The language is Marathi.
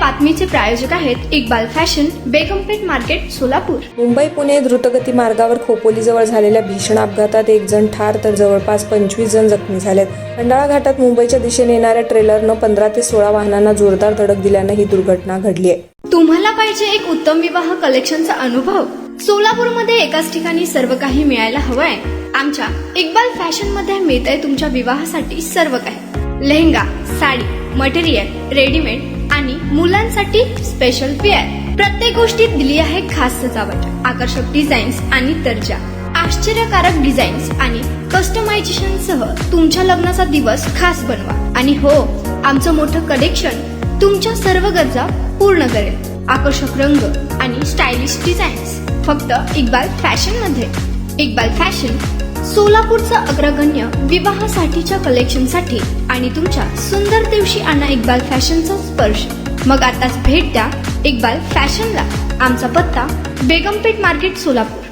बातमीचे प्रायोजक आहेत इक्बाल फॅशन, बेगमपेठ मार्केट, सोलापूर। मुंबई पुणे द्रुतगती मार्गावर खोपोलीजवळ झालेल्या भीषण अपघातात 1 जण ठार तर जवळपास 25 जण जखमी झालेत। खंडाळा घाटात मुंबईच्या दिशेने येणाऱ्या ट्रेलरनं 15 ते 16 वाहनांना जोरदार धडक दिल्यानं ही दुर्घटना घडली आहे। तुम्हाला पाहिजे एक उत्तम विवाह कलेक्शनचा अनुभव? सोलापूरमध्ये एकाच ठिकाणी सर्व काही मिळायला हवंय। आमच्या इक्बाल फॅशन मध्ये मिळतंय तुमच्या विवाहासाठी सर्व काही। लेहंगा, साडी, मटेरियल, रेडीमेड आणि मुलांसाठी स्पेशल वेअर। प्रत्येक गोष्टीत दिली आहे खास सजावट, आकर्षक डिझाईन्स आणि दर्जा, आश्चर्यकारक डिझाईन्स आणि कस्टमायझेशन सह तुमच्या लग्नाचा दिवस खास बनवा। आणि हो, आमचं मोठं कलेक्शन तुमच्या सर्व गरजा पूर्ण करेल। आकर्षक रंग आणि स्टायलिश डिझाईन्स फक्त इक्बाल फॅशन मध्ये। इक्बाल फॅशन सोलापूरचा अग्रगण्य विवाहासाठीच्या कलेक्शनसाठी आणि तुमच्या सुंदर दिवशी आणा इक्बाल फॅशनचा स्पर्श। मग आताच भेट द्या इक्बाल फॅशनला। आमचा पत्ता बेगमपेठ मार्केट, सोलापूर।